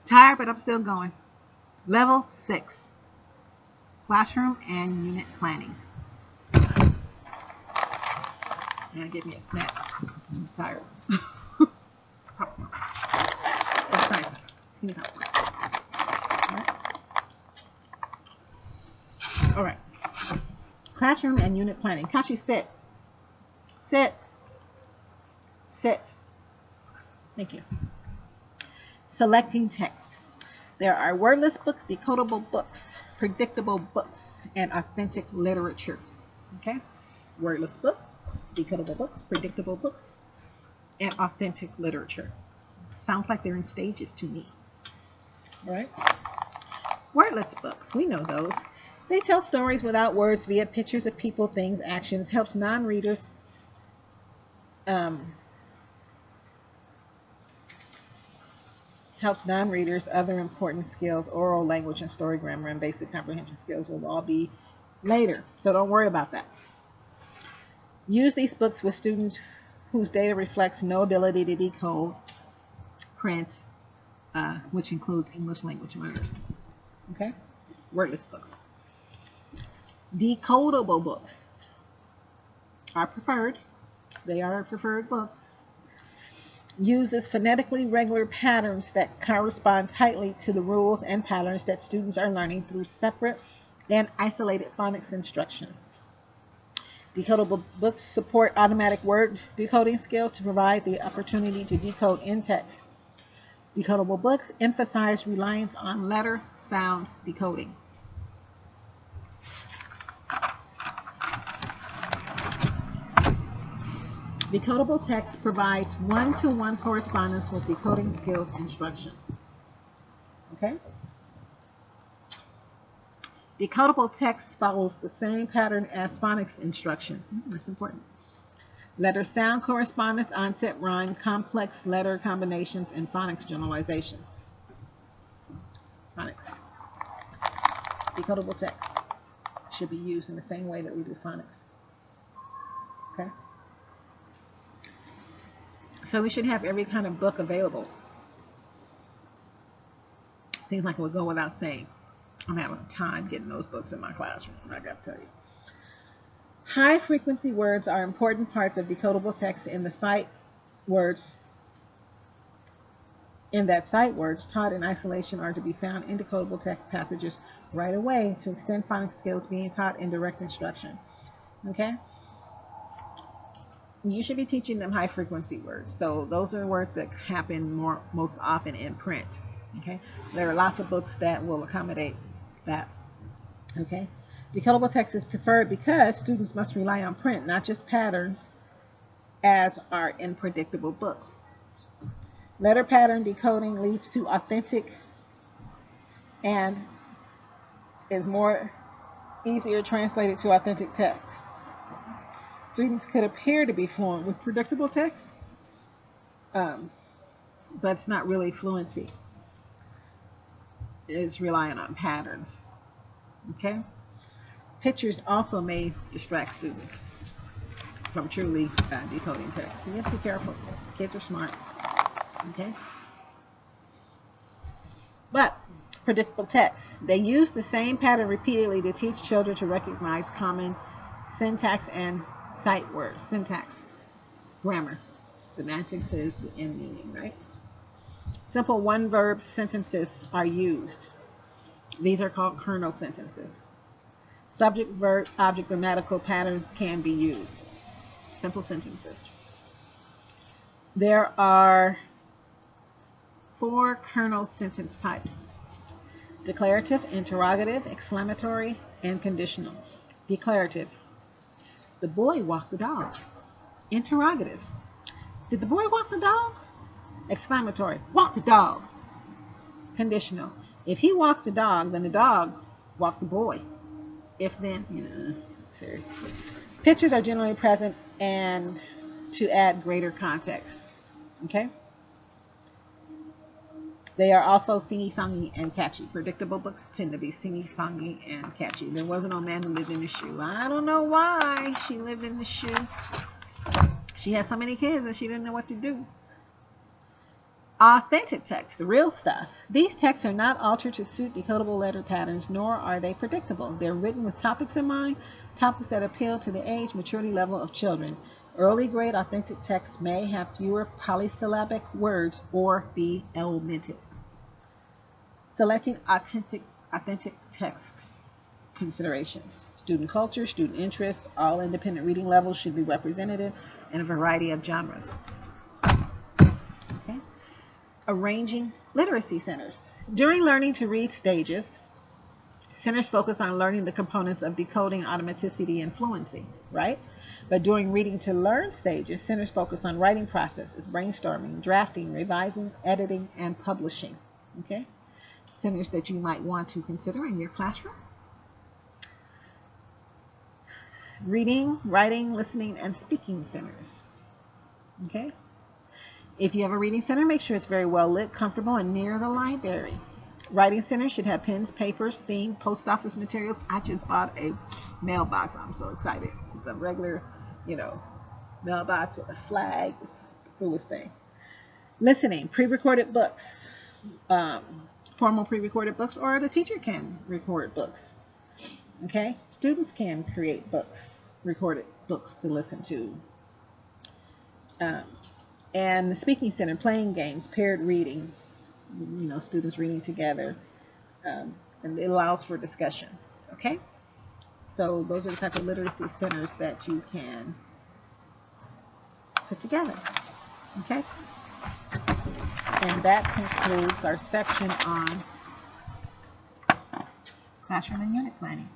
Tired, but I'm still going. Level 6. Classroom and unit planning. Yeah, give me a snack. I'm tired. Popcorn. Oh, sorry. Skinny popcorn. All right. Classroom and unit planning. Kashi, sit. Sit. Sit. Thank you. Selecting text. There are wordless books, decodable books, predictable books, and authentic literature. Okay? Wordless books, decodable books, predictable books, and authentic literature. Sounds like they're in stages to me. Right? Wordless books, we know those. They tell stories without words via pictures of people, things, actions, helps non-readers other important skills, oral language and story grammar and basic comprehension skills will all be later. So don't worry about that. Use these books with students whose data reflects no ability to decode, print, which includes English language learners. Okay? Wordless books. Decodable books are preferred. They are preferred books. Uses phonetically regular patterns that correspond tightly to the rules and patterns that students are learning through separate and isolated phonics instruction. Decodable books support automatic word decoding skills to provide the opportunity to decode in text. Decodable books emphasize reliance on letter sound decoding. Decodable text provides one-to-one correspondence with decoding skills instruction. Okay? Decodable text follows the same pattern as phonics instruction. That's important. Letter sound correspondence, onset rhyme, complex letter combinations, and phonics generalizations. Phonics. Decodable text should be used in the same way that we do phonics. Okay? So we should have every kind of book available. Seems like it would go without saying. I'm having time getting those books in my classroom, I got to tell you. High frequency words are important parts of decodable text in that sight words taught in isolation are to be found in decodable text passages right away to extend phonics skills being taught in direct instruction. Okay? You should be teaching them high frequency words. So those are words that happen most often in print. Okay? There are lots of books that will accommodate that. Okay? Decodable text is preferred because students must rely on print, not just patterns, as are in predictable books. Letter pattern decoding leads to authentic and is more easier translated to authentic text. Students could appear to be fluent with predictable text, but it's not really fluency. It's relying on patterns. Okay? Pictures also may distract students from truly decoding text. So you have to be careful. Kids are smart. Okay? But predictable text. They use the same pattern repeatedly to teach children to recognize common syntax and sight words. Syntax. Grammar. Semantics is the end meaning, right? Simple one-verb sentences are used. These are called kernel sentences. Subject, verb, object, grammatical pattern can be used. Simple sentences. There are 4 kernel sentence types. Declarative, interrogative, exclamatory, and conditional. Declarative. The boy walked the dog. Interrogative. Did the boy walk the dog? Exclamatory. Walk the dog. Conditional. If he walks the dog, then the dog walked the boy. If then, sorry. Pictures are generally present and to add greater context. Okay? They are also singy-songy and catchy. Predictable books tend to be singy-songy and catchy. There was an old man who lived in the shoe. I don't know why she lived in the shoe. She had so many kids and she didn't know what to do. Authentic text, the real stuff. These texts are not altered to suit decodable letter patterns, nor are they predictable. They're written with topics in mind, topics that appeal to the age maturity level of children. Early grade authentic texts may have fewer polysyllabic words or be omitted. Selecting authentic text considerations. Student culture, student interests, all independent reading levels should be represented in a variety of genres. Okay. Arranging literacy centers. During learning to read stages, centers focus on learning the components of decoding, automaticity, and fluency, right? But during reading to learn stages, centers focus on writing processes, brainstorming, drafting, revising, editing, and publishing. Okay? Centers that you might want to consider in your classroom. Reading, writing, listening, and speaking centers. Okay? If you have a reading center, make sure it's very well lit, comfortable, and near the library. Writing centers should have pens, papers, themed post office materials. I just bought a mailbox. I'm so excited. It's a regular, mailbox with a flag. It's the coolest thing. Listening, pre-recorded books, formal pre-recorded books, or the teacher can record books. Okay? Students can create books, recorded books to listen to. And the speaking center, playing games, paired reading, students reading together, and it allows for discussion. Okay? So those are the type of literacy centers that you can put together. Okay? And that concludes our section on classroom and unit planning.